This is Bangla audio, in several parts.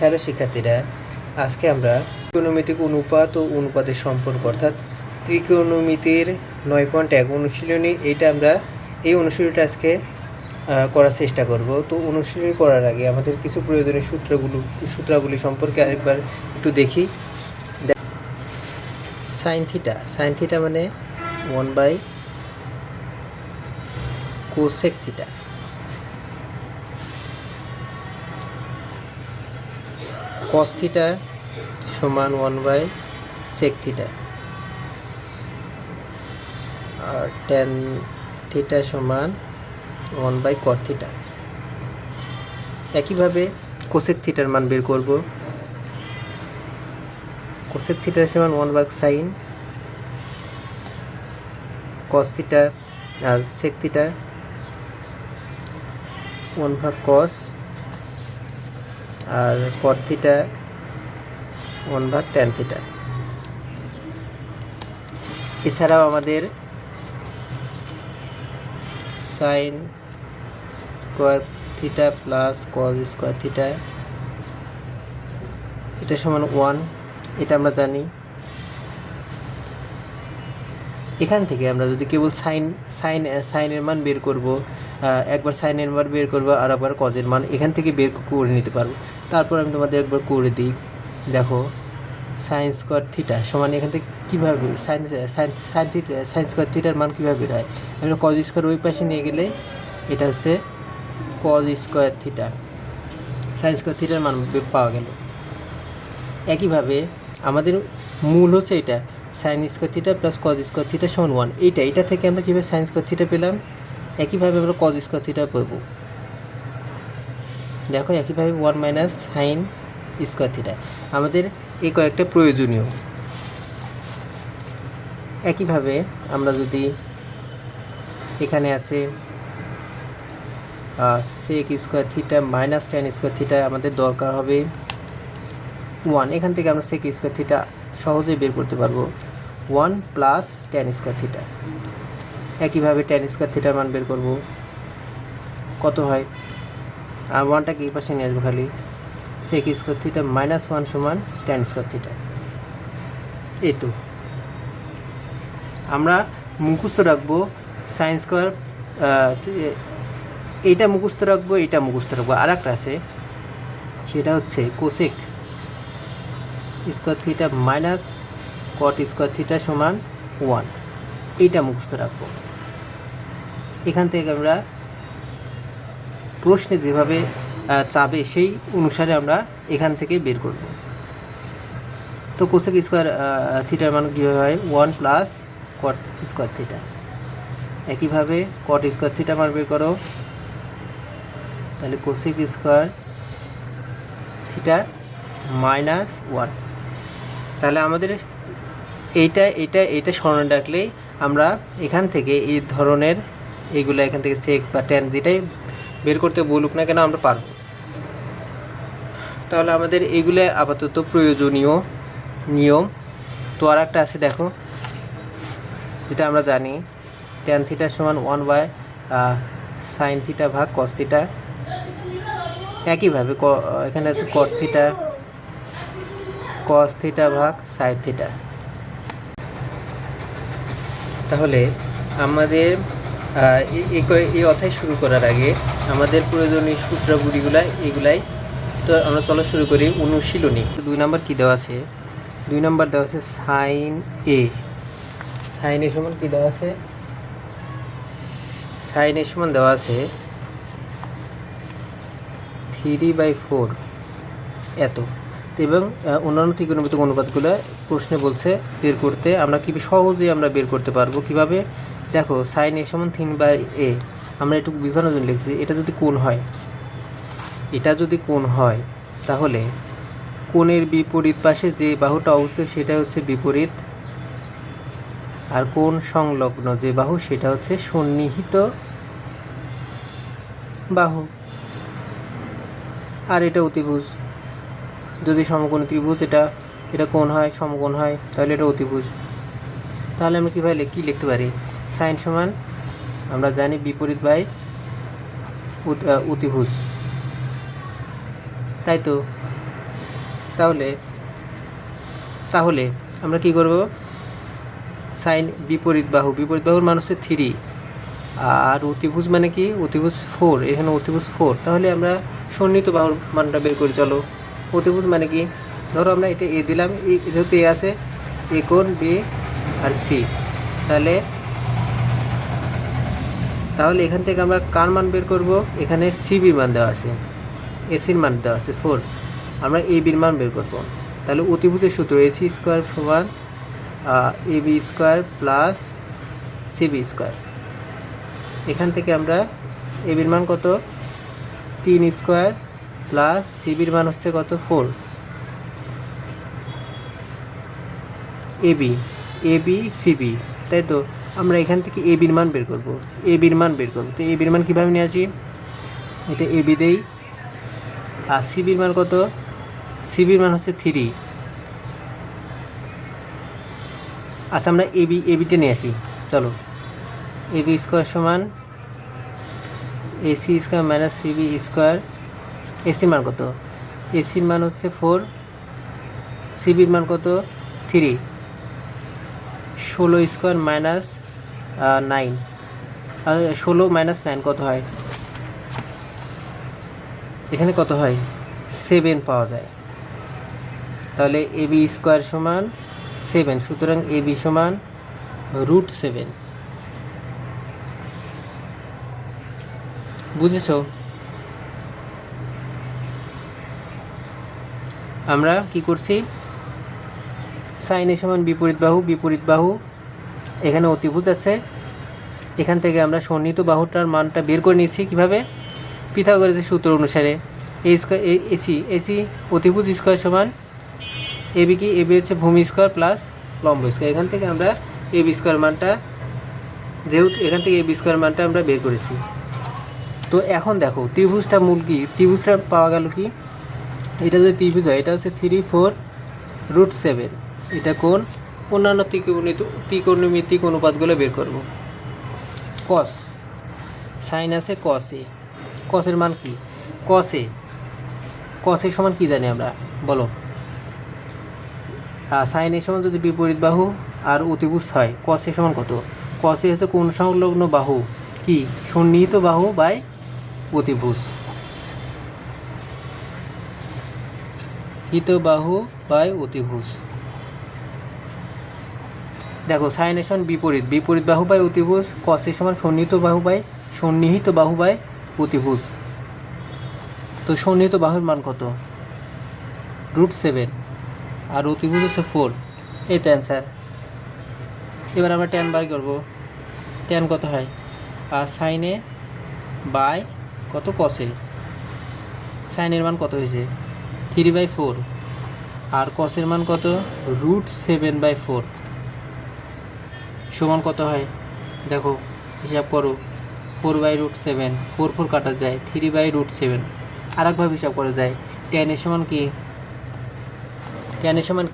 হ্যালো শিক্ষার্থীরা, আজকে আমরা ত্রিকোণমিতিক অনুপাত ও অনুপাতের সম্পর্ক অর্থাৎ ত্রিকোণমিতির ৯.১ অনুশীলনী এই অনুশীলনীটা আজকে করার চেষ্টা করব। তো অনুশীলনী করার আগে আমাদের কিছু প্রয়োজনীয় সূত্রাবলী সম্পর্কে আরেকবার একটু দেখি। সাইন থিটা মানে 1/কোসেক থিটা। কস থিটা সমান 1/সেক থিটা, আর ট্যান থিটা সমান 1/কট থিটা। একইভাবে কোসেক থিটার মান বের করব। কোসেক থিটা সমান 1/সাইন কস থিটা, আর সেক থিটা 1/কস, আর কট থিটা 1/ট্যান থিটা। এছাড়াও আমাদের sine square theta plus cos square theta এটা সমান 1, এটা আমরা জানি। এখান থেকে আমরা যদি কেবল সাইনের মান বের করব, একবার সাইনের মান বের করব আর আবার কজের মান এখান থেকে বের করে নিতে পারবো। তারপর আমি তোমাদের একবার করে দিই। দেখো, সাইন স্কোয়ার থিটা সমান এখান থেকে কীভাবে সাইন স্কোয়ার থিটার মান কীভাবে বের হয়? আমরা কজ স্কোয়ার ওই পাশে নিয়ে গেলে এটা হচ্ছে cos square theta, sine square থিটার মান পাওয়া গেল। একইভাবে আমাদের মূল হচ্ছে এটা sine square theta plus cos square theta সমান 1। এটা থেকে আমরা কীভাবে সাইন স্কোয়ার থিটা পেলাম, একইভাবে আমরা কজ স্কোয়ার থিটা পাব। দেখো, একইভাবে 1 - সাইন স্কোয়ার থিটা আমাদের এই কয়েকটা প্রয়োজনীয়। একইভাবে আমরা যদি এখানে আছে sec square theta minus tan square theta, আমাদের দরকার হবে 1। এখান থেকে আমরা সেক স্কোয়ার থিটা সহজেই বের করতে পারবো, 1 + ট্যান স্কোয়ার থিটা। একইভাবে ট্যান স্কোয়ার থিটার মান বের করব, কত হয়? আর 1টাকে এই পাশে নিয়ে আসবো, খালি সেক স্কোয়ার থিটা -1 সমান ট্যান স্কোয়ার থিটা। এই তো আমরা মুখস্থ রাখবো সাইন স্কোয়ার, এইটা মুখস্থ রাখবো, এইটা মুখস্থ রাখবো। আর একটা আছে, সেটা হচ্ছে cosec square theta minus cot square theta সমান 1, এইটা মুখস্থ রাখবো। এখান থেকে আমরা প্রশ্নে যেভাবে চাবে সেই অনুসারে আমরা এখান থেকে বের করব। তো কোসেক স্কোয়ার থিটার মান কীভাবে হয়? 1 + কট স্কোয়ার থিটা। একইভাবে কট স্কোয়ার থিটা মান বের করো, তাহলে কোসেক স্কোয়ার থিটা -1। তাহলে আমাদের এইটা স্মরণে রাখলেই আমরা এখান থেকে এই ধরনের এইগুলো এখান থেকে সেক বা ট্যান যেটাই বের করতে বলুক না কেন আমরা পারব। তাহলে আমাদের এইগুলো আপাতত প্রয়োজনীয় নিয়ম। তো আর একটা আছে, দেখো, যেটা আমরা জানি ট্যান থিটা সমান 1/সাইন থিটা ভাগ কস থিটা। একইভাবে এখানে আছে কট থিটা কস থিটা ভাগ সাইন থিটা। তাহলে আমাদের এই অধ্যায় শুরু করার আগে আমাদের প্রয়োজনীয় এগুলাই। তো আমরা চলো শুরু করি অনুশীলনী। 2 নম্বর কী দেওয়া আছে? 2 নম্বর দেওয়া আছে সাইন এ সমান কী দেওয়া আছে? সাইন এ সমান দেওয়া আছে 3/4 এত। এবং অন্যান্য ত্রিকোণমিতিক অনুপাতগুলো প্রশ্নে বলছে বের করতে। আমরা সহজেই আমরা বের করতে পারবো। কিভাবে? দেখো, সাইন এ সমান 3/a, আমরা একটু বোঝানোর জন্য লিখছি। এটা যদি কোণ হয় তাহলে কোণের বিপরীত পাশে যে বাহুটা অবস্থিত সেটা হচ্ছে বিপরীত, আর কোণ সংলগ্ন যে বাহু সেটা হচ্ছে সন্নিহিত বাহু। আর এটা অতিভুজ। যদি সমকোণী ত্রিভুজ এটা কোণ হয়, সমকোণ হয়, তাহলে এটা অতিভুজ। তাহলে আমরা কীভাবে কী লিখতে পারি? সাইন সমান আমরা জানি বিপরীত বাই অতিভুজ, তাই তো। তাহলে তাহলে আমরা কি করব, সাইন বিপরীত বাহুর মান হচ্ছে 3 আর অতিভুজ মানে কি, অতিভুজ 4, এখানে অতিভুজ 4। তাহলে আমরা সন্নিহিত বাহুর মানটা বের করি। চলো, অতিভুজ মানে কি, ধরো আমরা এটা এ দিলাম, যেহেতু এ আছে, এ কোণ বি আর সি। তাহলে এখান থেকে আমরা কার মান বের করব, এখানে সিবির মান দেওয়া আছে, এসির মান দেওয়া আছে 4, আমরা এ বির মান বের করব। তাহলে অতিভুজের সূত্র এসি স্কোয়ার সমান A B square plus CB square. এখান থেকে আমরা এ বির মান কত, 3 স্কোয়ার প্লাস সিবির মান হচ্ছে কত, 4। এ বি সিবি, তাই তো। আমরা এখান থেকে এ বির মান বের করব, তো এ বির মান কীভাবে নিয়ে আসি, এটা এ বি দেই, আর সিবির মান কত, সিবির মান হচ্ছে 3। আচ্ছা, আমরা এ বিটা নিয়ে আসি। চলো, এ বি স্কোয়ার সমান AC square minus CB square. এসির মান কত, এসির মান হচ্ছে 4, সিবির মান কত 3, 16 স্কোয়ার মাইনাস 9, 16 মাইনাস 9 কত হয়, এখানে কত হয়, 7 পাওয়া যায়। তাহলে এ বি স্কোয়ার সমান 7, সুতরাং এ বি সমান √7। বুঝেছ? আমরা কি করছি, সাইন এ সমান বিপরীত বাহু, এখানে অতিভুজ আছে, এখান থেকে আমরা সন্নিহিত বাহুটার মানটা বের করে নিয়েছি কীভাবে, পিথাগোরাসের সূত্র অনুসারে। এসি অতিভুজ স্কোয়ার সমান এ বি হচ্ছে ভূমি স্কোয়ার প্লাস লম্ব স্কোয়ার। এখান থেকে আমরা এ বি স্কোয়ার মানটা, যেহেতু এখান থেকে এ বি স্কোয়ার মানটা আমরা বের করেছি। তো এখন দেখো ত্রিভুজটা মূল কি, ত্রিভুজটা পাওয়া গেল কি, এটা যদি ত্রিভুজ হয়, এটা হচ্ছে 3, 4, √7। এটা কোন, অন্যান্য ত্রিকোণমিতিক অনুপাতগুলো বের করব। কস, সাইন আছে কস এ, কসের মান কি, কস এ সমান কি জানি আমরা, বলো। সাইন এ সমান যদি বিপরীত বাহু আর অতিভুজ হয়, কস এ সমান কত, কস এ হচ্ছে কোণ সংলগ্ন বাহু, কি, সন্নিহিত বাহু বাই অতিভুজ, বাহু বাই অতিভুজ। দেখো, সাইন এ সমান বিপরীত বাহু বাই অতিভুজ, কস এ সমান সন্নিহিত বাহু বাই অতিভুজ। তো সন্নিহিত বাহুর মান কত, √7, আর অতিভুজ হচ্ছে 4, এই তো অ্যান্সার। এবার আমরা ট্যান বার করবো, ট্যান কত হয়, আর সাইনে বাই কত, কসে, সাইনের মান কত হয়েছে 3/4, আর কসের মান কত, √7/4 সমান কত হয়, দেখো হিসাব করো, 4/√7, 4 কাটা যায়, 3/√7। আর একভাবে হিসাব করা যায়, ট্যানের সমান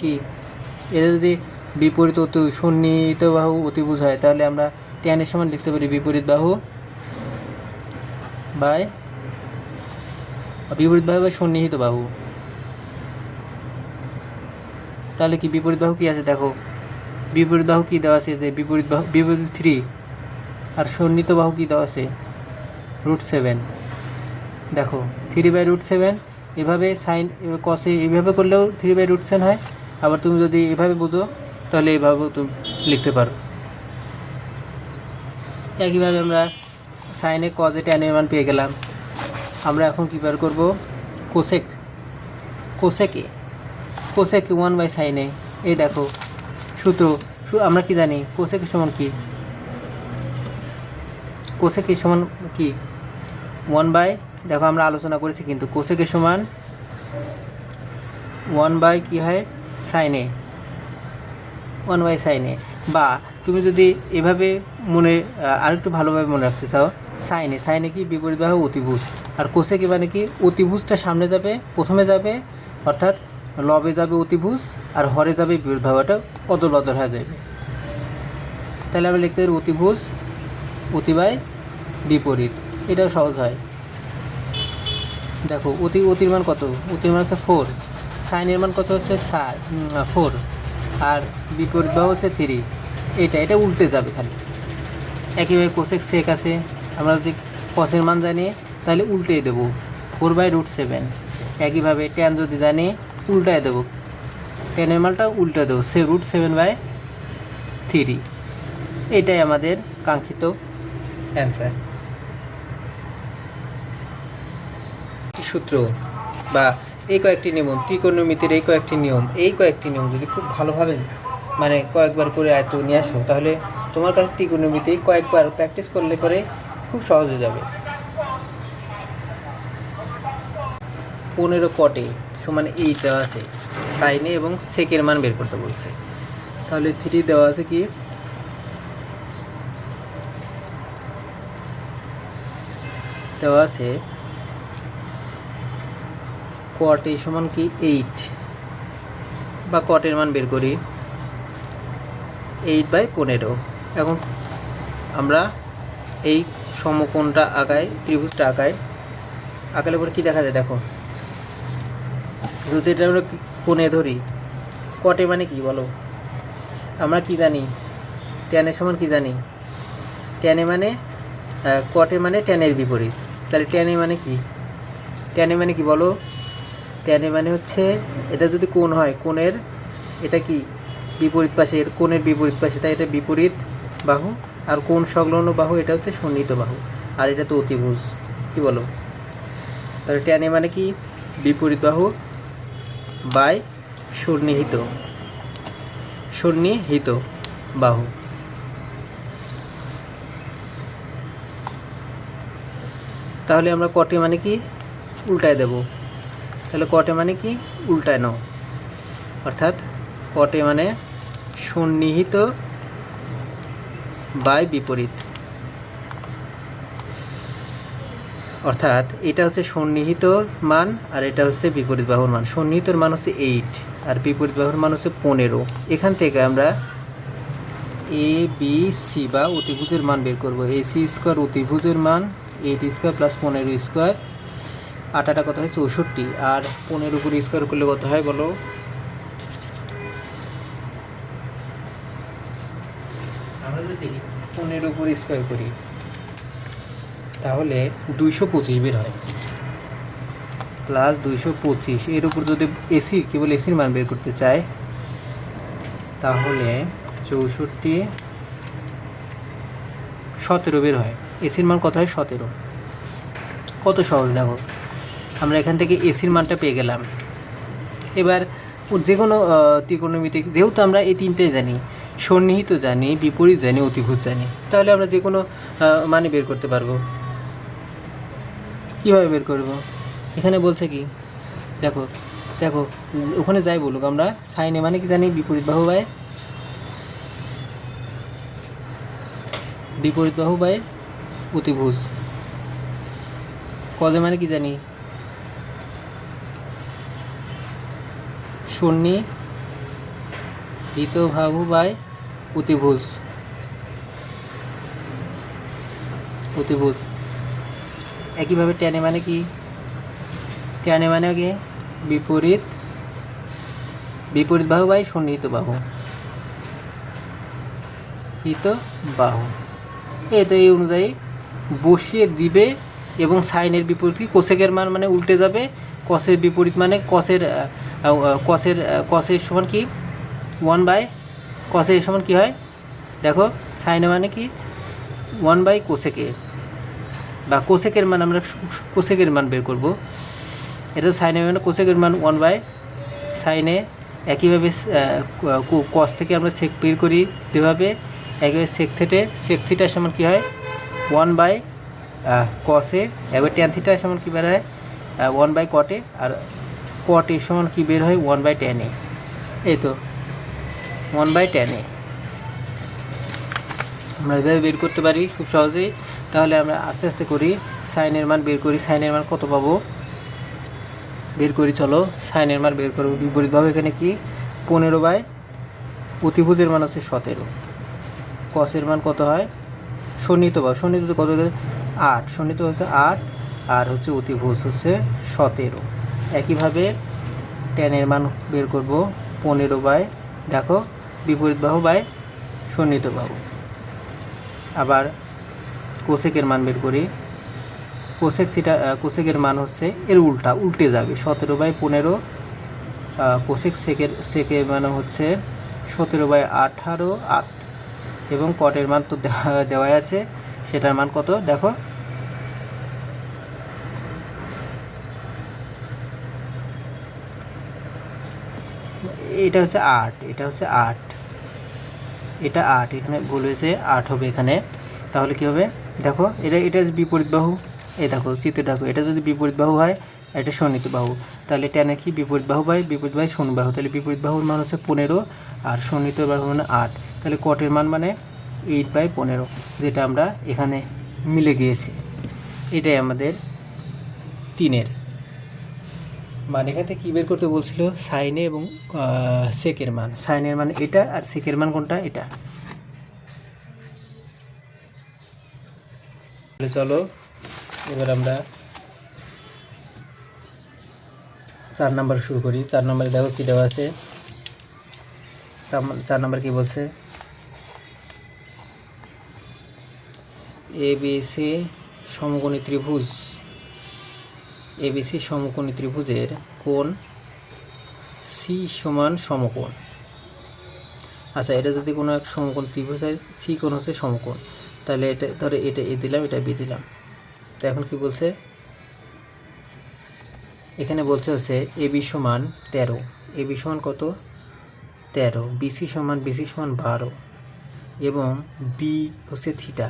কি, এদের যদি বিপরীত সন্নিহিত বাহু অতিভুজ হয়, তাহলে আমরা ট্যানের সমান লিখতে পারি বিপরীত বাহু বাই সন্নিহিত বাহু। তাহলে কি বিপরীত বাহু কি আছে, দেখো বিপরীত বাহু কি দেওয়া আছে, যে বিপরীত 3, আর সন্নিহিত বাহু কি দেওয়া আছে, √7। দেখো 3/√7, এভাবে সাইন কসে এইভাবে করলেও 3/√7 হয়। আবার তুমি যদি এভাবে বুঝো, তাহলে এভাবেও তুমি লিখতে পারো। একইভাবে আমরা সাইনে কজে ট্যানের মান পেয়ে গেলাম। আমরা এখন কী বের করবো, কোসেকে 1/sin। এই দেখো সূত্র, আমরা কি জানি, কোসেকের সমান কি, 1/, দেখো আমরা আলোচনা করেছি কিন্তু, কোসেকের সমান 1/ কি হয়, sin a, 1/sin a। বা তুমি যদি এভাবে আরেকটু ভালোভাবে মনে রাখতে চাও, সাইনে কি বিপরীত বাহু অতিভুজ, আর কোসেকে মানে কি, অতিভুজটা সামনে যাবে, প্রথমে যাবে, অর্থাৎ লবে যাবে অতিভুজ, আর হরে যাবে বিপরীত বাহু, এটা অদল বদল হয়ে যাবে। তাহলে আমরা লিখতে পারি অতিভুজ অতিবাই বিপরীত, এটাও সহজ হয়। দেখো অতির মান কত, অতির মান হচ্ছে 4, সাইনের মান কত হচ্ছে 4, আর বিপরীত বাহু হচ্ছে 3। এটা উল্টে যাবে খালি। একইভাবে কোসেক সেক আছে, আমরা যদি কসের মান জানি তাহলে উল্টে দেবো 4/√7। একইভাবে ট্যান যদি জানি উল্টায় দেবো, ট্যানের মানটা উল্টে দেবো √7/3। এটাই আমাদের কাঙ্ক্ষিত অ্যান্সার। সূত্র বা এই কয়েকটি নিয়ম, ত্রিকোণমিতির এই কয়েকটি নিয়ম যদি খুব ভালোভাবে মানে কয়েকবার করে আয়ত্ত নিয়ে আসো, তাহলে তোমার কাছে ত্রিকোণমিতি কয়েকবার প্র্যাকটিস করলে পরে খুব সহজ হয়ে যাবে। 15 কটে সমান 8 দেওয়া আছে, সাইনে এবং সেকের মান বের করতে বলছে। তাহলে 3 দেওয়া আছে কি, দেওয়া আছে কট এ সমান কি 8, বা কটের মান বের করি 8/15। এখন আমরা এই সমকোণটা আঁকাই, ত্রিভুজটা আঁকালে পরে কী দেখা যায় দেখো। যদি এটা আমরা কোণে ধরি, কটে মানে কি বলো, আমরা কি জানি ট্যানের সমান কি জানি, ট্যানে মানে কটে মানে ট্যানের বিপরীত। তাহলে ট্যানে মানে কি বলো, ট্যানে মানে হচ্ছে এটা যদি কোণ হয়, কোণের এটা কি বিপরীত পাশে, এর কোণের বিপরীত পাশে, তাই এটা বিপরীত বাহু। আর কোণ সংলগ্ন বাহু এটা হচ্ছে সন্নিহিত বাহু, আর এটা তো অতিভুজ। কি বলো, তাহলে ট্যানে মানে কি বিপরীত বাহু বাই সন্নিহিত বাহু। তাহলে আমরা কটে মানে কি উল্টায় দেব, তাহলে কটে মানে কি উল্টায় নাও, অর্থাৎ কটে মানে সন্নিহিত বাই বিপরীত। অর্থাৎ এটা হচ্ছে সন্নিহিত মান আর এটা হচ্ছে বিপরীত বাহুর মান। সন্নিহিতর মান হচ্ছে 8 আর বিপরীত বাহুর মান হচ্ছে 15। এখান থেকে আমরা এ বি সি বা অতিভুজের মান বের করব। AC স্কোয়ার অতিভুজের মান 8 স্কোয়ার প্লাস 15 স্কোয়ার, 8 কত হয় 64, আর 15 উপর স্কোয়ার করলে কত হয় বলো, আমরা যদি 15 উপর স্কোয়ার করি তাহলে 225 বের হয়, প্লাস 225। এর উপর যদি কেবল এসির মান বের করতে চাই তাহলে 64 17 বের হয়। এসির মান কত হয় 17। কত সহজ দেখো, আমরা এখান থেকে এসির মানটা পেয়ে গেলাম। এবার যে কোনো ত্রিকোণমিতিক, যেহেতু আমরা এই তিনটে জানি, সন্নিহিত জানি, বিপরীত জানি, অতিভুজ জানি, তাহলে আমরা যে কোনো মানে বের করতে পারবো। কীভাবে বের করব, এখানে বলছে কি দেখো ওখানে যাই বলুক, আমরা সাইনে মানে কি জানি বিপরীত বাহু বাই অতিভুজ। কজে মানে কি জানি সন্নিহিত বাহু বাই অতিভুজ। একইভাবে ট্যানে মানে কি, ট্যানে মানে কি বিপরীত বাহু বাই সন্নিহিত বাহু। এই তো এই অনুযায়ী বসিয়ে দিবে, এবং সাইনের বিপরীত কি কোসেকের মান মানে উল্টে যাবে, কসের বিপরীত মানে কসের সমান কি 1/, কসের সমান কি হয় দেখো, সাইনে মানে কি 1/, কোসেকে বা কোসেকের মান, আমরা কোসেকের মান বের করব। এটা সাইনে মানে কোসেকের মান 1/, সাইনে। একইভাবে কস থেকে আমরা সেক বের করি যেভাবে, একইভাবে সেক থিটা সমান কী হয় 1/, কসে। একবার ট্যান থিটা সমান কী বের হয় 1/, কটে। আর কটে সমান কী বের হয় 1/tan এ। এই তো 1/tan এ আমরা এভাবে বের করতে পারি খুব সহজেই। তাহলে আমরা আস্তে আস্তে করি, সাইনের মান বের করি। সাইনের মান কত পাবো বের করি, চলো সাইনের মান বের করবো। বিপরীতভাবে এখানে কি 15/, অতিভুজের মান হচ্ছে 17, কসের মান কত হয় সন্নিহিত কত 8, সন্নিহিত হচ্ছে 8, আর হচ্ছে অতিভুজ হচ্ছে 17। একইভাবে ট্যানের মান বের করব 15 বাই দেখো বিপরীত বাহু বাই সন্নিহিত বাহু। আবার কোসেকের মান বের করি, কোসেকের মান হচ্ছে এর উল্টে যাবে 17/15, কোসেক সেকের মান হচ্ছে 17/18 8 এবং কটের মান তো দেওয়াই আছে, সেটার মান কত দেখো এটা হচ্ছে 8, এটা হচ্ছে 8, এটা 8, এখানে ভুল হয়েছে 8 হবে এখানে। তাহলে কী হবে দেখো এটা বিপরীত বাহু, এই দেখো চিত্রে দেখো এটা যদি বিপরীত বাহু হয় এটা সন্নিহিত বাহু, তাহলে ট্যানে কি বিপরীত বাহু বাই সন্নিহিত বাহু, তাহলে বিপরীত বাহুর মান হচ্ছে 15 আর সন্নিহিত বাহু মানে 8, তাহলে কটের মান মানে 8/15, যেটা আমরা এখানে মিলে গিয়েছি। এটাই আমাদের 3-এর মান। এখান থেকে কী বের করতে বলছিল সাইনে এবং সেকের মান, সাইনের মান এটা আর সেকের মান কোনটা এটা। চলো এবার আমরা 4 নাম্বার শুরু করি। 4 নাম্বারে দেখো কী দেওয়া আছে, 4 নাম্বার কী বলছে, এবিসি সমকোণী ত্রিভুজ, এবিসি সমকোণী ত্রিভুজের কোণ সি সমান সমকোণ। আচ্ছা, এটা যদি কোনো এক সমকোণ ত্রিভুজ হয়, সি কোণ হচ্ছে সমকোণ, তাহলে এটা ধরে এটা এ দিলাম, এটা বি দিলাম। তো এখন কি বলছে, এখানে বলছে হচ্ছে এবি সমান 13, এবি সমান কত 13, বিসি সমান 12 এবং বি হচ্ছে থিটা,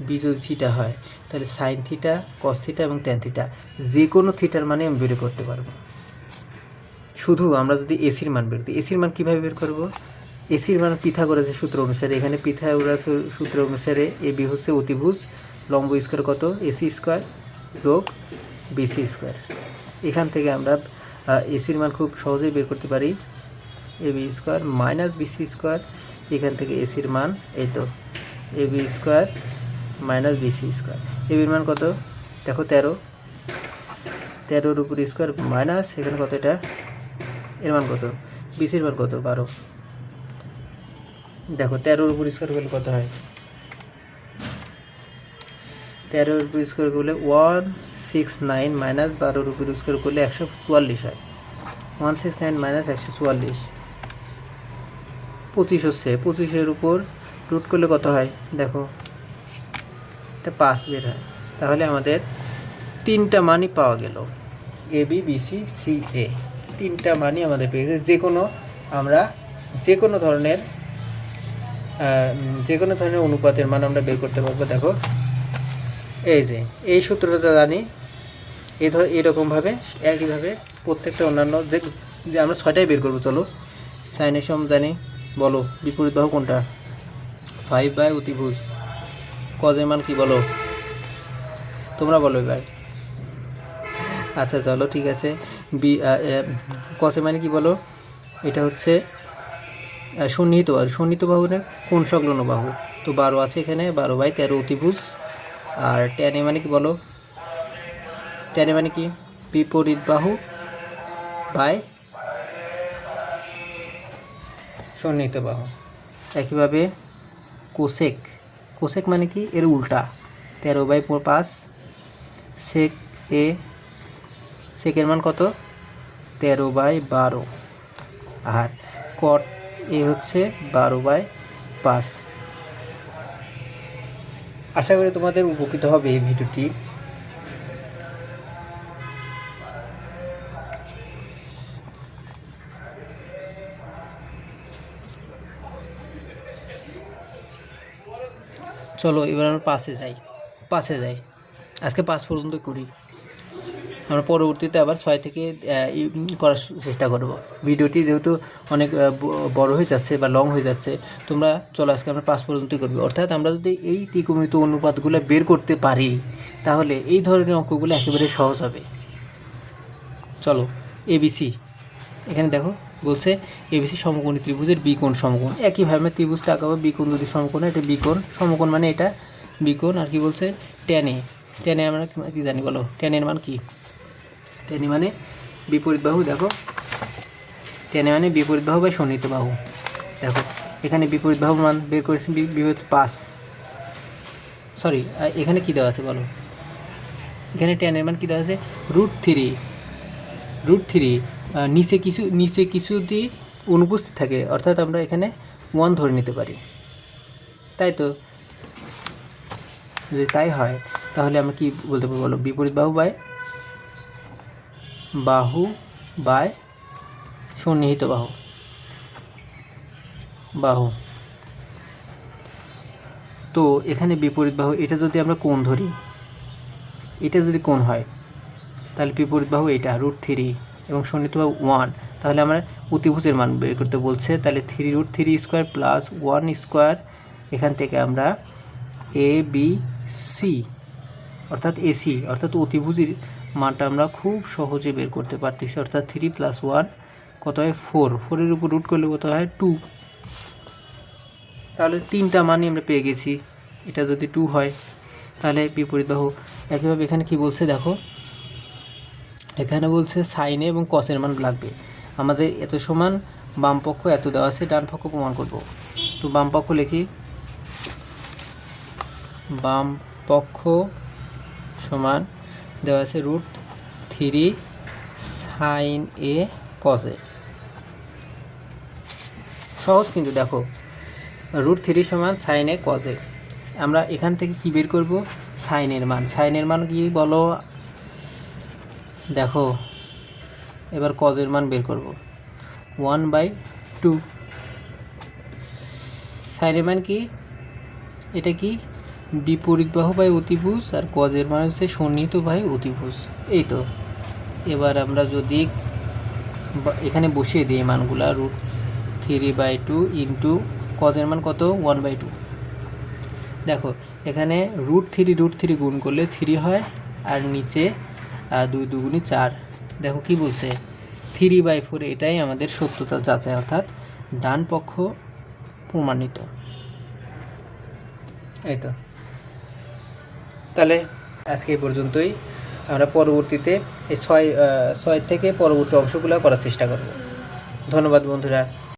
বি যদি থিটা হয় তাহলে সাইন থিটা, কস থিটা এবং ট্যান থিটা, যে কোনো থিটার মানে আমি বের করতে পারবো। শুধু আমরা যদি এসির মান বের করি, এসির মান কীভাবে বের করবো, এসির মান পিথাগোরাসের সূত্র অনুসারে, এখানে পিথাগোরাসের সূত্র অনুসারে এবি হচ্ছে অতিভুজ, লম্ব স্কোয়ার কত এসি স্কোয়ার যোগ বিসি স্কোয়ার। এখান থেকে আমরা এসির মান খুব সহজেই বের করতে পারি, AB square minus BC square, এখান থেকে এসির মান এই তো AB square minus BC square. এবির মান কত দেখো 13, 13-র উপর স্কোয়ার মাইনাস এখানে কত এটা এর মান কত, বিসির মান কত 12, দেখো 13-র উপর স্কোয়ার করলে কত হয়, 13-র উপর স্কোয়ার করলে 169 মাইনাস 12-র উপর স্কোয়ার করলে 144 হয়, 169 মাইনাস 144 25 হচ্ছে, 25-এর উপর রুট করলে কত হয় দেখো এটা 5 বের হয়। তাহলে আমাদের 3টা মানই পাওয়া গেল, এ বি বিসি সি এ, 3টা মানই আমাদের পেয়েছে। আমরা যে কোনো ধরনের অনুপাতের মান আমরা বের করতে পারবো। দেখো এই যে এই সূত্রটা জানি, এরকমভাবে একইভাবে প্রত্যেকটা অন্যান্য যে আমরা 6টাই বের করবো। চলো সাইনের সম জানি, বলো বিপরীত বাহু কোনটা, 5 অতিভুজ, কজের মান কি বলো তোমরা বলো এবার। আচ্ছা চলো ঠিক আছে, কজের মানে কি বলো, এটা হচ্ছে সন্নিহিত বাহু না কোণ সংলগ্ন বাহু, তো 12 আছে এখানে, 12/13 অতিভুজ। আর ট্যানে মানে কি বলো, ট্যানে মানে কি বিপরীত বাহু বাই সন্নিহিত বাহু। একইভাবে কোসেক মানে কি এর উল্টা, 13/5, সেকের মান কত 13/12, আর কট এ হচ্ছে 12/5। আশা করি তোমাদের উপকৃত হবে এই ভিডিওটি। চলো এবার আমরা পাশে যাই, আজকে 5 পর্যন্ত করি, আমরা পরবর্তীতে আবার 6 থেকে করার চেষ্টা করব। ভিডিওটি যেহেতু অনেক বড় হয়ে যাচ্ছে বা লং হয়ে যাচ্ছে, তোমরা চলো আজকে আমরা 5 পর্যন্তই করবো। অর্থাৎ আমরা যদি এই ত্রিকোণমিত অনুপাতগুলো বের করতে পারি তাহলে এই ধরনের অঙ্কগুলো একেবারে সহজ হবে। চলো এবিসি, এখানে দেখো বলছে এবিসি সমকোণী ত্রিভুজের বিকোণ সমকোণ, একইভাবে ত্রিভুজটা আঁকাবো, বিকোণ যদি সমকোণ এটা বিকোণ, সমকোণ মানে এটা বিকোণ। আর কি বলছে ট্যানে আমরা কি জানি বলো, ট্যানের মান কি, ট্যানে মানে বিপরীত বাহু। দেখো টেনে মানে বিপরীত বাহু বা সন্নিহিত বাহু। দেখো এখানে বিপরীত বাহুর মান বের করেছি বিপরীত 5, সরি এখানে কী দেওয়া আছে বলো, এখানে টেনের মান কী দেওয়া আছে √3 নিচে কিছু যদি অনুপস্থিত থাকে, অর্থাৎ আমরা এখানে 1 ধরে নিতে পারি, তাই তো? যদি তাই হয় তাহলে আমরা কি বলতে পারবো বলো, বিপরীত বাহু বাই সন্নিহিত বাহু। তো এখানে বিপরীত বাহু, এটা যদি আমরা কোণ ধরি, এটা যদি কোণ হয় তাহলে বিপরীত বাহু এটা √3 এবং সন্নিহিত বাহু 1, তাহলে আমরা অতিভুজের মান বের করতে বলছে। তাহলে 3√3² প্লাস 1², এখান থেকে আমরা ABC অর্থাৎ AC অর্থাৎ অতিভুজের মানটা আমরা খুব সহজে বের করতে পারতেছি। অর্থাৎ 3 + 1 কত হয় 4, 4-এর উপর রুট করলে কত হয় 2। তাহলে 3টা মানই আমরা পেয়ে গেছি। এটা যদি 2 হয় তাহলে বিপরীত বাহু। একইভাবে এখানে কি বলছে দেখো, এখানে বলছে সাইনে এবং কসের মান লাগবে আমাদের। এত সমান বাম পক্ষ এত দেওয়া আছে, ডান পক্ষ প্রমাণ করব। তো বাম পক্ষ লিখি, বাম পক্ষ সমান দেওয়া আছে √3 সাইন এ কস এ। সহজ কিন্তু দেখো, √3 সমান সাইন এ কস এ। আমরা এখান থেকে কি বের করব, সাইনের মান কি বলো, দেখো এবার কজের মান বের করব 1/2। সাইনের মান কি, এটা কি বিপরীত বাহু বাই অতিভুজ, আর কজের মান হচ্ছে সন্নিহিত বাই অতিভুজ। এই তো এবার আমরা যদি এখানে বসিয়ে দিই মানগুলা, √3/2 ইন্টু কজের মান কত 1/2। দেখো এখানে √3 গুণ করলে 3 হয়, আর নিচে 2 2 4। দেখো কি বলছে 3/4, এটাই আমাদের সত্যতা যাচাই, অর্থাৎ ডান পক্ষ প্রমাণিত। এই তো, তাহলে আজকে এই পর্যন্তই। আমরা পরবর্তীতে এই 6 থেকে পরবর্তী অংশগুলো করার চেষ্টা করব। ধন্যবাদ বন্ধুরা।